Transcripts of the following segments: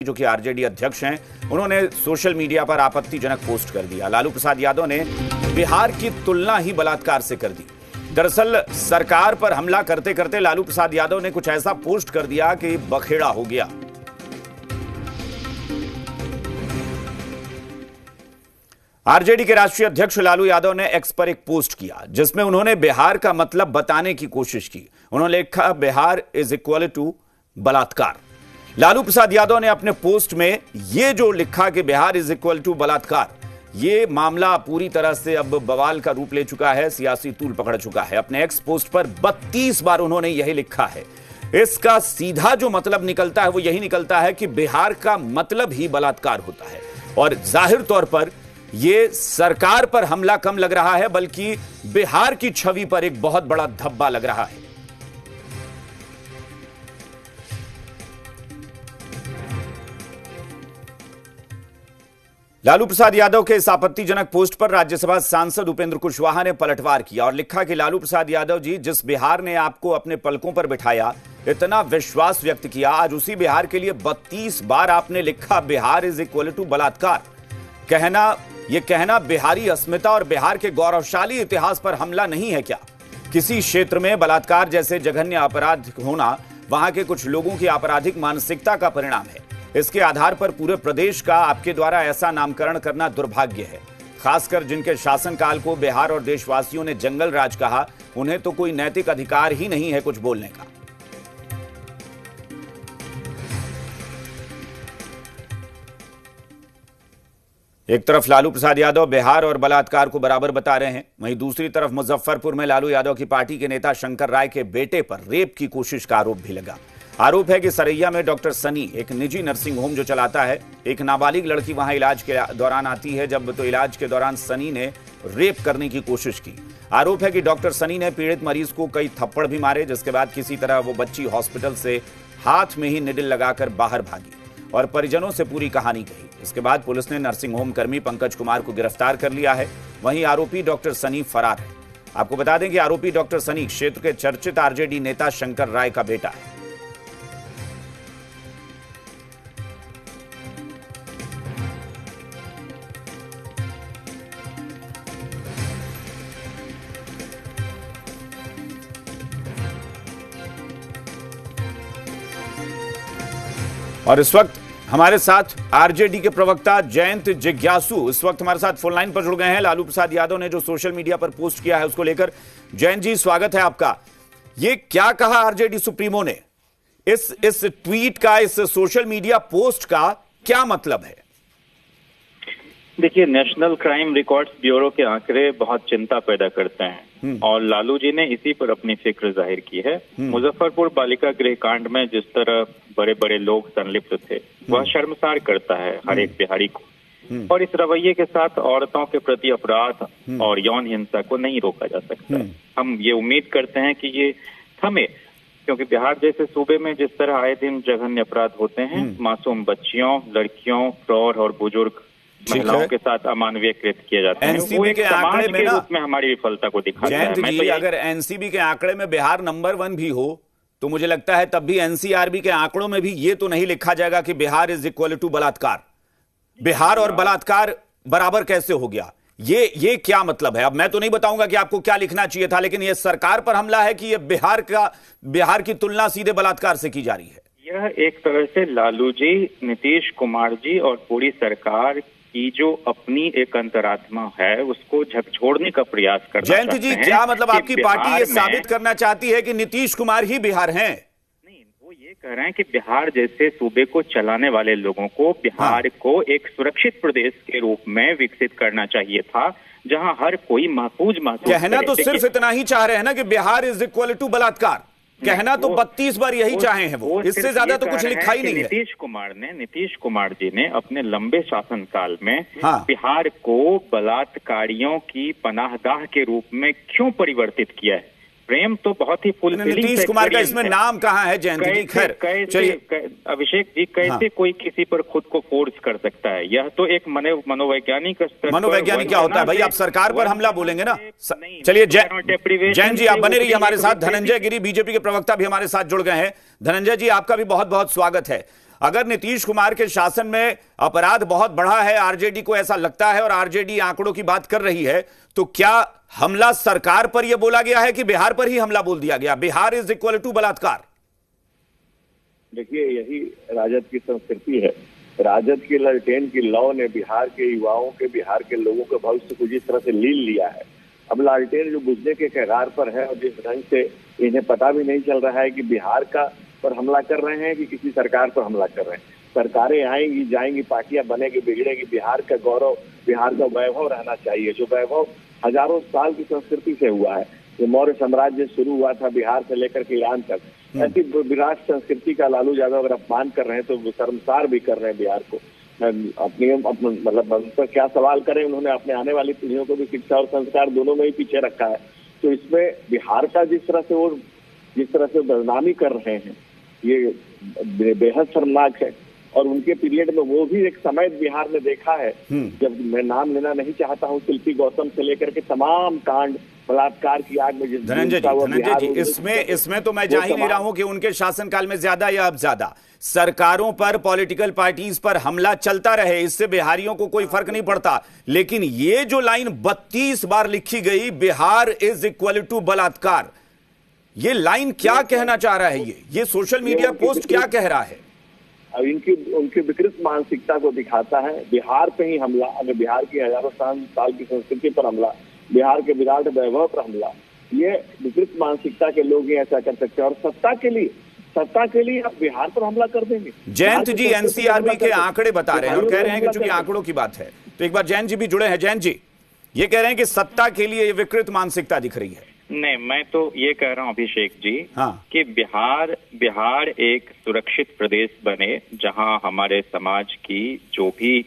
जो कि आरजेडी अध्यक्ष हैं, उन्होंने सोशल मीडिया पर आपत्तिजनक पोस्ट कर दिया। लालू प्रसाद यादव ने बिहार की तुलना ही बलात्कार से कर दी। दरअसल सरकार पर हमला करते करते लालू प्रसाद यादव ने कुछ ऐसा पोस्ट कर दिया कि बखेड़ा हो गया। आरजेडी के राष्ट्रीय अध्यक्ष लालू यादव ने एक्स पर एक पोस्ट किया जिसमें उन्होंने बिहार का मतलब बताने की कोशिश की। उन्होंने लिखा, बिहार इज इक्वल टू बलात्कार। लालू प्रसाद यादव ने अपने पोस्ट में यह जो लिखा कि बिहार इज इक्वल टू बलात्कार, यह मामला पूरी तरह से अब बवाल का रूप ले चुका है, सियासी तूल पकड़ चुका है। अपने एक्स पोस्ट पर 32 बार उन्होंने यही लिखा है। इसका सीधा जो मतलब निकलता है वो यही निकलता है कि बिहार का मतलब ही बलात्कार होता है। और जाहिर तौर पर यह सरकार पर हमला कम लग रहा है, बल्कि बिहार की छवि पर एक बहुत बड़ा धब्बा लग रहा है। लालू प्रसाद यादव के इस आपत्तिजनक पोस्ट पर राज्यसभा सांसद उपेंद्र कुशवाहा ने पलटवार किया और लिखा कि लालू प्रसाद यादव जी, जिस बिहार ने आपको अपने पलकों पर बिठाया, इतना विश्वास व्यक्त किया, आज उसी बिहार के लिए 32 बार आपने लिखा बिहार इज इक्वल टू बलात्कार। कहना बिहारी अस्मिता और बिहार के गौरवशाली इतिहास पर हमला नहीं है क्या? किसी क्षेत्र में बलात्कार जैसे जघन्य अपराध होना वहां के कुछ लोगों की आपराधिक मानसिकता का परिणाम है। इसके आधार पर पूरे प्रदेश का आपके द्वारा ऐसा नामकरण करना दुर्भाग्य है। खासकर जिनके शासनकाल को बिहार और देशवासियों ने जंगल राज कहा, उन्हें तो कोई नैतिक अधिकार ही नहीं है कुछ बोलने का। एक तरफ लालू प्रसाद यादव बिहार और बलात्कार को बराबर बता रहे हैं, वहीं दूसरी तरफ मुजफ्फरपुर में लालू यादव की पार्टी के नेता शंकर राय के बेटे पर रेप की कोशिश का आरोप भी लगा। आरोप है कि सरैया में डॉक्टर सनी एक निजी नर्सिंग होम जो चलाता है, एक नाबालिग लड़की वहां इलाज के दौरान आती है, जब तो इलाज के दौरान सनी ने रेप करने की कोशिश की। आरोप है कि डॉक्टर सनी ने पीड़ित मरीज को कई थप्पड़ भी मारे, जिसके बाद किसी तरह वो बच्ची हॉस्पिटल से हाथ में ही निडल लगाकर बाहर भागी और परिजनों से पूरी कहानी कही। इसके बाद पुलिस ने नर्सिंग होम कर्मी पंकज कुमार को गिरफ्तार कर लिया है। वहीं आरोपी डॉक्टर सनी फरार है। आपको बता दें कि आरोपी डॉक्टर सनी क्षेत्र के चर्चित आरजेडी नेता शंकर राय का बेटा है। और इस वक्त हमारे साथ आरजेडी के प्रवक्ता जयंत जिज्ञासु इस वक्त हमारे साथ फोन लाइन पर जुड़ गए हैं। लालू प्रसाद यादव ने जो सोशल मीडिया पर पोस्ट किया है उसको लेकर जयंत जी, स्वागत है आपका। ये क्या कहा आरजेडी सुप्रीमो ने? इस ट्वीट का, इस सोशल मीडिया पोस्ट का क्या मतलब है? देखिए, नेशनल क्राइम रिकॉर्ड्स ब्यूरो के आंकड़े बहुत चिंता पैदा करते हैं और लालू जी ने इसी पर अपनी फिक्र जाहिर की है। मुजफ्फरपुर बालिका गृह कांड में जिस तरह बड़े बड़े लोग संलिप्त थे, वह शर्मसार करता है हर एक बिहारी को। और इस रवैये के साथ औरतों के प्रति अपराध और यौन हिंसा को नहीं रोका जा सकता। हम ये उम्मीद करते हैं कि ये थमे, क्योंकि बिहार जैसे सूबे में जिस तरह आए दिन जघन्य अपराध होते हैं, मासूम बच्चियों, लड़कियों, प्रौढ़ और बुजुर्ग महिलाओं के साथ अमानवीय कृत्य किए जाते हैं, वो एक समाज के रूप में हमारी विफलता को दिखाता है। जयंत जी, अगर एनसीबी के आंकड़े में बिहार नंबर 1 भी हो तो मुझे लगता है तब भी एनसीआरबी के आंकड़ों में भी ये तो नहीं लिखा जाएगा कि बिहार इज इक्वल टू बलात्कार। बिहार और बलात्कार बराबर कैसे हो गया? ये क्या मतलब है? अब मैं तो नहीं बताऊंगा कि आपको क्या लिखना चाहिए था, लेकिन ये सरकार पर हमला है कि ये बिहार की तुलना सीधे बलात्कार से की जा रही है। यह एक तरह से लालू जी, नीतीश कुमार जी और पूरी सरकार की जो अपनी एक अंतरात्मा है उसको झकझोरने का प्रयास करना चाहते हैं। जयंत जी, क्या मतलब आपकी पार्टी ये साबित करना चाहती है कि नीतीश कुमार ही बिहार हैं? नहीं, वो ये कह रहे हैं कि बिहार जैसे सूबे को चलाने वाले लोगों को बिहार को एक सुरक्षित प्रदेश के रूप में विकसित करना चाहिए था, जहां हर कोई महफूज महसूस कहना तो सिर्फ इतना ही चाह रहे हैं ना कि बिहार इज इक्वल टू बलात्कार। कहना तो 32 बार यही चाहे हैं वो, इससे ज्यादा तो कुछ लिखा ही नहीं है। नीतीश कुमार जी ने अपने लंबे शासनकाल में बिहार को बलात्कारियों की पनाहगाह के रूप में क्यों परिवर्तित किया है? प्रेम तो बहुत ही फुल। नीतीश कुमार का इसमें नाम कहाँ है जयंत जी? खैर चलिए, अभिषेक जी, कैसे कोई किसी पर खुद को फोर्स कर सकता है? यह तो एक मनोवैज्ञानिक क्या होता है भाई? आप सरकार पर हमला बोलेंगे ना? चलिए जयंत जी, आप बने रहिए हमारे साथ। धनंजय गिरी बीजेपी के प्रवक्ता भी हमारे साथ जुड़ गए हैं। धनंजय जी, आपका भी बहुत बहुत स्वागत है। अगर नीतीश कुमार के शासन में अपराध बहुत बढ़ा है, आरजेडी को ऐसा लगता है और आरजेडी आंकड़ों की बात कर रही है, तो क्या हमला सरकार पर यह बोला गया है कि बिहार पर ही हमला बोल दिया गया? बिहार इज इक्वल टू बलात्कार। देखिए, यही राजद की संस्कृति है। राजद की ललटेन की लौ ने बिहार के युवाओं के, बिहार के लोगों के भविष्य को जिस तरह से लील लिया है, अब लालटेन जो बुझने के कगार पर है और जिस ढंग से इन्हें पता भी नहीं चल रहा है कि बिहार का पर हमला कर रहे हैं कि किसी सरकार पर हमला कर रहे हैं। सरकारें आएंगी जाएंगी, पार्टियां बनेगी बिगड़ेगी, बिहार का गौरव, बिहार का वैभव रहना चाहिए, जो वैभव हजारों साल की संस्कृति से हुआ है। जो मौर्य साम्राज्य शुरू हुआ था बिहार से लेकर के ईरान तक, ऐसी विराट संस्कृति का लालू यादव अगर अपमान कर रहे हैं तो शर्मसार भी कर रहे हैं बिहार को। अपनी मतलब उन पर क्या सवाल करें, उन्होंने अपने आने वाली पीढ़ियों को भी शिक्षा और संस्कार दोनों में ही पीछे रखा है। तो इसमें बिहार का जिस तरह से बदनामी कर रहे हैं, ये बेहद शर्मनाक है। और उनके पीरियड में वो भी एक समय बिहार में देखा है, जब मैं नाम लेना नहीं चाहता हूँ, शिल्पी गौतम से लेकर के तमाम कांड, बलात्कार की आग में धनंजय जी इसमें तो मैं जा ही नहीं रहा हूं कि उनके शासनकाल में ज्यादा या अब ज्यादा सरकारों पर, पॉलिटिकल पार्टीज पर हमला चलता रहे, इससे बिहारियों को कोई फर्क नहीं पड़ता। लेकिन ये जो लाइन 32 बार लिखी गई, बिहार इज इक्वल टू बलात्कार, ये लाइन क्या कहना चाह रहा है? ये सोशल मीडिया पोस्ट क्या कह रहा है? अब उनकी विकृत मानसिकता को दिखाता है। बिहार पे ही हमला, अगर बिहार की हजारों साल की संस्कृति पर हमला, बिहार के विराट वैभव पर हमला, ये विकृत मानसिकता के लोग ही ऐसा कर सकते हैं। और सत्ता के लिए आप बिहार पर हमला कर देंगे। जयंत जी एनसीआरबी के आंकड़े बता रहे हैं और कह रहे हैं कि चूंकि आंकड़ों की बात है, तो एक बार जयंत जी भी जुड़े हैं। जयंत जी ये कह रहे हैं कि सत्ता के लिए विकृत मानसिकता दिख रही है। नहीं, मैं तो ये कह रहा हूँ अभिषेक जी, हाँ, कि बिहार एक सुरक्षित प्रदेश बने, जहां हमारे समाज की जो भी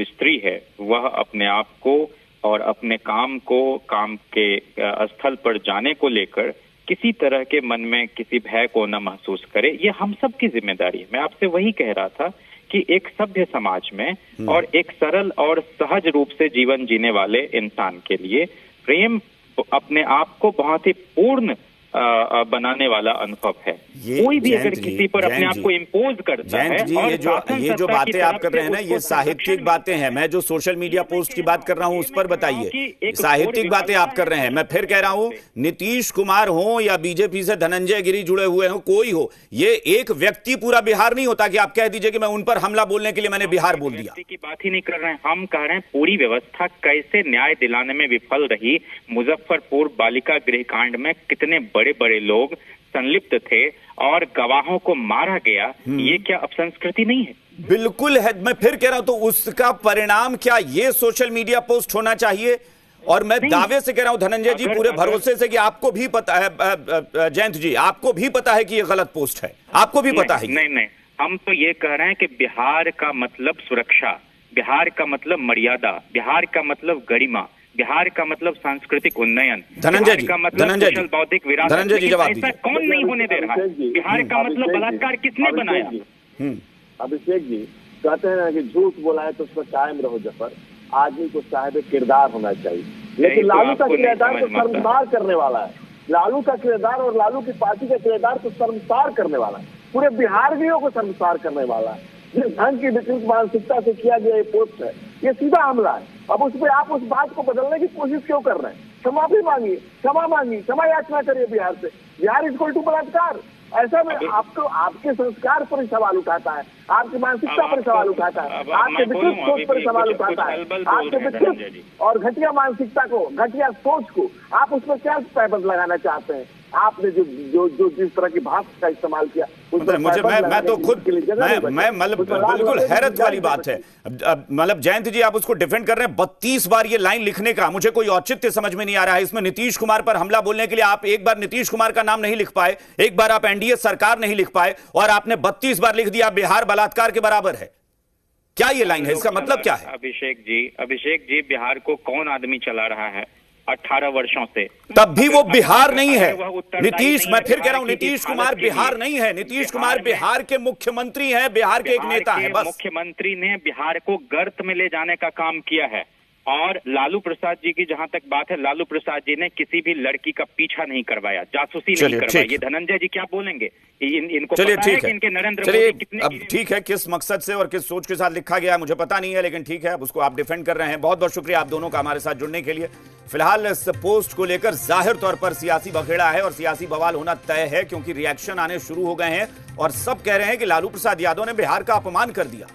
स्त्री है वह अपने आप को और अपने काम के स्थल पर जाने को लेकर किसी तरह के मन में किसी भय को न महसूस करे। ये हम सब की जिम्मेदारी है। मैं आपसे वही कह रहा था कि एक सभ्य समाज में और एक सरल और सहज रूप से जीवन जीने वाले इंसान के लिए प्रेम अपने आप को बहुत ही पूर्ण बनाने वाला अनुभव है। कोई भी अगर किसी पर अपने आप को इम्पोज करता है, ये जो बातें आप कर रहे हैं ना, ये साहित्यिक बातें हैं। मैं जो सोशल मीडिया पोस्ट की बात कर रहा हूं उस पर बताइए, साहित्यिक बातें आप कर रहे हैं। मैं फिर कह रहा हूं, नीतीश कुमार हो या बीजेपी से धनंजय गिरी जुड़े हुए हो, कोई हो, ये एक व्यक्ति पूरा बिहार नहीं होता कि आप कह दीजिए कि मैं उन पर हमला बोलने के लिए मैंने बिहार बोल दिया। की बात ही नहीं कर रहे हैं, हम कह रहे हैं पूरी व्यवस्था कैसे न्याय दिलाने में विफल रही। मुजफ्फरपुर बालिका गृह कांड में कितने बड़े बड़े लोग संलिप्त थे और गवाहों को मारा गया, ये क्या अपसंस्कृति नहीं है? बिल्कुल है। मैं फिर कह रहा हूं, तो उसका परिणाम क्या ये सोशल मीडिया पोस्ट होना चाहिए? और मैं दावे से कह रहा हूं धनंजय जी, पूरे भरोसे से, कि आपको भी पता है, जयंत जी आपको भी पता है कि ये गलत पोस्ट है, आपको भी पता है। नहीं, हम तो ये कह रहे हैं कि बिहार का मतलब सुरक्षा, बिहार का मतलब मर्यादा, बिहार का मतलब गरिमा, बिहार का मतलब सांस्कृतिक उन्नयन, धनंजय जी, का मतलब बौद्धिक विरासत। धनंजय जी जवाब दीजिए। ऐसा कौन नहीं होने दे रहा है? बिहार का मतलब बलात्कार किसने बनाया? अभिषेक जी कहते हैं कि झूठ बोला है तो उस पर कायम रहो जफर। आदमी को साहिब किरदार होना चाहिए, लेकिन लालू का किरदार तो शर्मसार करने वाला है। लालू का किरदार और लालू की पार्टी का किरदार तो शर्मसार करने वाला है, पूरे बिहारियों को शर्मसार करने वाला है। जिस ढंग की विकृत मानसिकता से किया गया ये पोस्ट है, ये सीधा हमला है। अब उसमें आप उस बात को बदलने की कोशिश क्यों कर रहे हैं? क्षमा भी मांगिए, क्षमा याचना करिए बिहार से। बिहार इक्वल टू बलात्कार, ऐसा में आपको आपके संस्कार पर सवाल उठाता है, आपकी मानसिकता पर सवाल उठाता है, आपके विकृत सोच पर सवाल उठाता है, आपके विकृत और घटिया मानसिकता को, घटिया सोच को आप उसमें क्या पैबंद लगाना चाहते हैं? आपने जो जिस तरह की भाषा का इस्तेमाल किया, मुझे मैं तो खुद मैं मतलब बिल्कुल हैरत वाली बात है। मतलब जयंत जी आप उसको डिफेंड कर रहे हैं, 32 बार ये लाइन लिखने का मुझे कोई औचित्य समझ में नहीं आ रहा है। इसमें नीतीश कुमार पर हमला बोलने के लिए आप एक बार नीतीश कुमार का नाम नहीं लिख पाए, एक बार आप एनडीए सरकार नहीं लिख पाए, और आपने 32 बार लिख दिया बिहार बलात्कार के बराबर है। क्या ये लाइन है? इसका मतलब क्या है? अभिषेक जी बिहार को कौन आदमी चला रहा है 18 वर्षों से? तब भी वो बिहार नहीं है नीतीश। मैं फिर कह रहा हूं, नीतीश कुमार बिहार नहीं है। नीतीश कुमार बिहार के मुख्यमंत्री हैं, बिहार के एक नेता हैं। बस मुख्यमंत्री ने बिहार को गर्त में ले जाने का काम किया है। और लालू प्रसाद जी की जहां तक बात है, लालू प्रसाद जी ने किसी भी लड़की का पीछा नहीं करवाया, जासूसी नहीं करवाई। ये धनंजय जी क्या बोलेंगे? इनको चलिए पता है ठीक कि है, इनके नरेंद्र चलिए मोदी कितने अब ठीक है, किस मकसद से और किस सोच के साथ लिखा गया है मुझे पता नहीं है, लेकिन ठीक है, अब उसको आप डिफेंड कर रहे हैं। बहुत बहुत शुक्रिया आप दोनों का हमारे साथ जुड़ने के लिए। फिलहाल इस पोस्ट को लेकर जाहिर तौर पर सियासी बखेड़ा है और सियासी बवाल होना तय है, क्योंकि रिएक्शन आने शुरू हो गए हैं और सब कह रहे हैं कि लालू प्रसाद यादव ने बिहार का अपमान कर दिया।